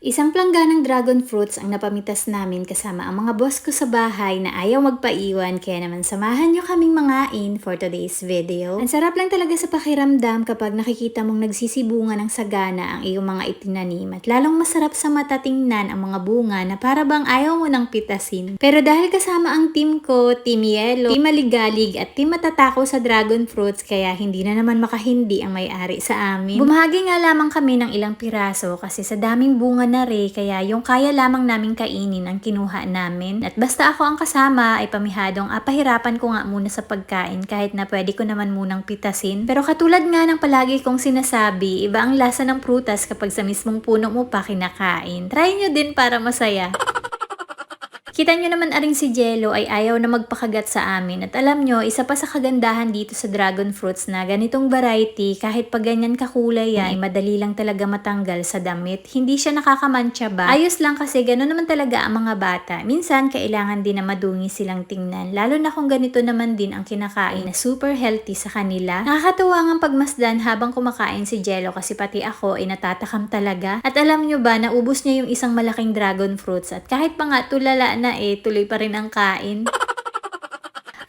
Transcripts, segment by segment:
Isang plangganang dragon fruits ang napamitas namin kasama ang mga boss ko sa bahay na ayaw magpaiwan, kaya naman samahan nyo kaming mangain for today's video. Ang sarap lang talaga sa pakiramdam kapag nakikita mong nagsisibunga ng sagana ang iyong mga itinanim, at lalong masarap sa mata tingnan ang mga bunga na para bang ayaw mo nang pitasin. Pero dahil kasama ang team ko, Team Yellow, Team Maligalig at Team Matatako sa dragon fruits, kaya hindi na naman makahindi ang may-ari sa amin. Bumahagi nga lamang kami ng ilang piraso kasi sa daming bunga na rin, kaya yung kaya lamang naming kainin ang kinuha namin. At basta ako ang kasama ay pamihadong pahirapan ko nga muna sa pagkain kahit na pwede ko naman munang pitasin. Pero katulad nga ng palagi kong sinasabi, iba ang lasa ng prutas kapag sa mismong puno mo pa kinakain. Try nyo din para masaya. Kita nyo naman aring si Jello ay ayaw na magpakagat sa amin, at alam nyo, isa pa sa kagandahan dito sa dragon fruits na ganitong variety, kahit pag ganyan kakulay yan, ay madali lang talaga matanggal sa damit. Hindi siya nakakamantsa ba? Ayos lang kasi gano'n naman talaga ang mga bata. Minsan, kailangan din na madungi silang tingnan, lalo na kung ganito naman din ang kinakain na super healthy sa kanila. Nakakatuwa nga pagmasdan habang kumakain si Jello kasi pati ako ay natatakam talaga. At alam nyo ba, naubos niya yung isang malaking dragon fruits, at kahit pa nga tulala na tuloy pa rin ang kain.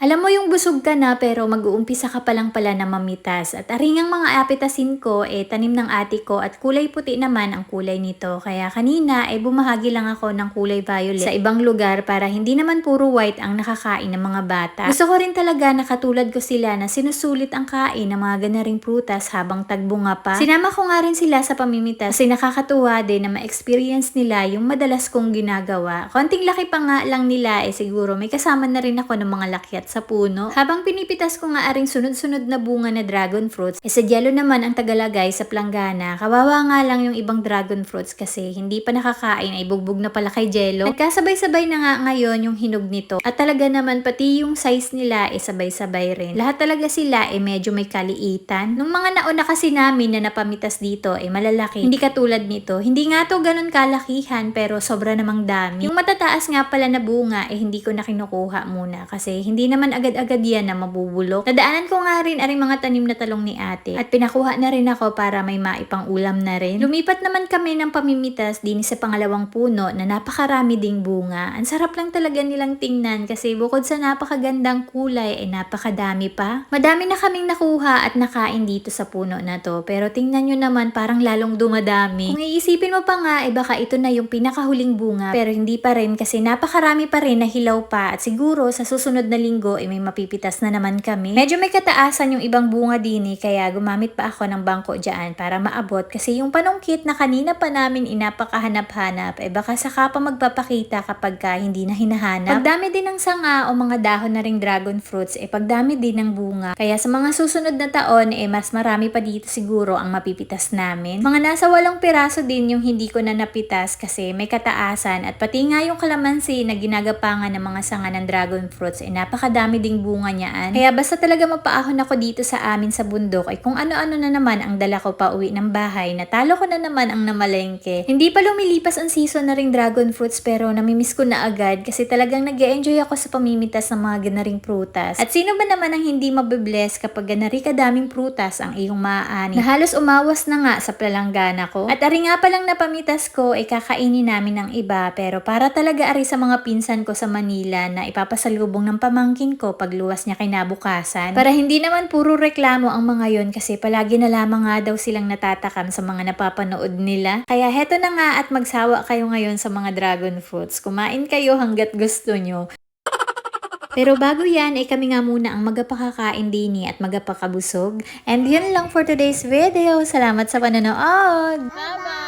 Alam mo yung busog ka na pero mag-uumpisa ka pa lang pala na mamitas. At aringang mga apitasin ko, tanim ng ate ko at kulay puti naman ang kulay nito. Kaya kanina bumahagi lang ako ng kulay violet sa ibang lugar para hindi naman puro white ang nakakain ng mga bata. Gusto ko rin talaga na katulad ko sila na sinusulit ang kain ng mga ganaring prutas habang tagbunga pa. Sinama ko nga rin sila sa pamimitas kasi nakakatuwa din na ma-experience nila yung madalas kong ginagawa. Konting laki pa nga lang nila, siguro may kasama na rin ako ng mga lakyat sa puno. Habang pinipitas ko nga aring sunod-sunod na bunga na dragon fruits, sa Jello naman ang tagalagay sa planggana. Kawawa nga lang yung ibang dragon fruits kasi hindi pa nakakain ay bugbog na pala kay Jello. Nagkasabay-sabay na nga ngayon yung hinog nito. At talaga naman pati yung size nila sabay-sabay rin. Lahat talaga sila medyo may kaliitan. Nung mga nauna kasi namin na napamitas dito malalaki. Hindi katulad nito. Hindi nga to ganun kalakihan pero sobra namang dami. Yung matataas nga pala na bunga hindi ko na kinukuha muna kasi hindi naman agad-agad yan na mabubulok. Nadaanan ko nga rin aring mga tanim na talong ni ate at pinakuha na rin ako para may maipang ulam na rin. Lumipat naman kami ng pamimitas din sa pangalawang puno na napakarami ding bunga. Ang sarap lang talaga nilang tingnan kasi bukod sa napakagandang kulay napakadami pa. Madami na kaming nakuha at nakain dito sa puno na to, pero tingnan nyo naman parang lalong dumadami. Kung iisipin mo pa nga baka ito na yung pinakahuling bunga, pero hindi pa rin kasi napakarami pa rin na hilaw pa, at siguro sa susunod na linggo may mapipitas na naman kami. Medyo may kataasan yung ibang bunga din kaya gumamit pa ako ng bangko dyan para maabot, kasi yung panungkit na kanina pa namin inapakahanap-hanap baka saka pa magpapakita kapag hindi na hinahanap. Pagdami din ng sanga o mga dahon na ring dragon fruits pagdami din ng bunga, kaya sa mga susunod na taon mas marami pa dito siguro ang mapipitas namin. Mga nasa 8 piraso din yung hindi ko na napitas kasi may kataasan, at pati nga yung kalamansi na ginagapangan ng mga sanga ng dragon fruits napakadami ding bunga niyaan. Kaya basta talaga mapaahon ako dito sa amin sa bundok kung ano-ano na naman ang dala ko pa uwi ng bahay, natalo ko na naman ang namalengke. Hindi pa lumilipas ang season na ring dragon fruits pero namimiss ko na agad kasi talagang nag-e-enjoy ako sa pamimitas ng mga ganaring prutas. At sino ba naman ang hindi mabibless kapag ganari kadaming prutas ang iyong maaani na halos umawas na nga sa palanggana ko. At ari nga palang napamitas ko kakainin namin ng iba, pero para talaga ari sa mga pinsan ko sa Manila na ipapasalubong ng pamangkin ko pagluwas niya kinabukasan. Para hindi naman puro reklamo ang mga yon kasi palagi na lamang nga daw silang natatakam sa mga napapanood nila. Kaya heto na nga, at magsawa kayo ngayon sa mga dragon fruits. Kumain kayo hanggat gusto nyo. Pero bago yan kami nga muna ang magapakakain din at magapakabusog. And yun lang for today's video. Salamat sa panonood! Bye-bye!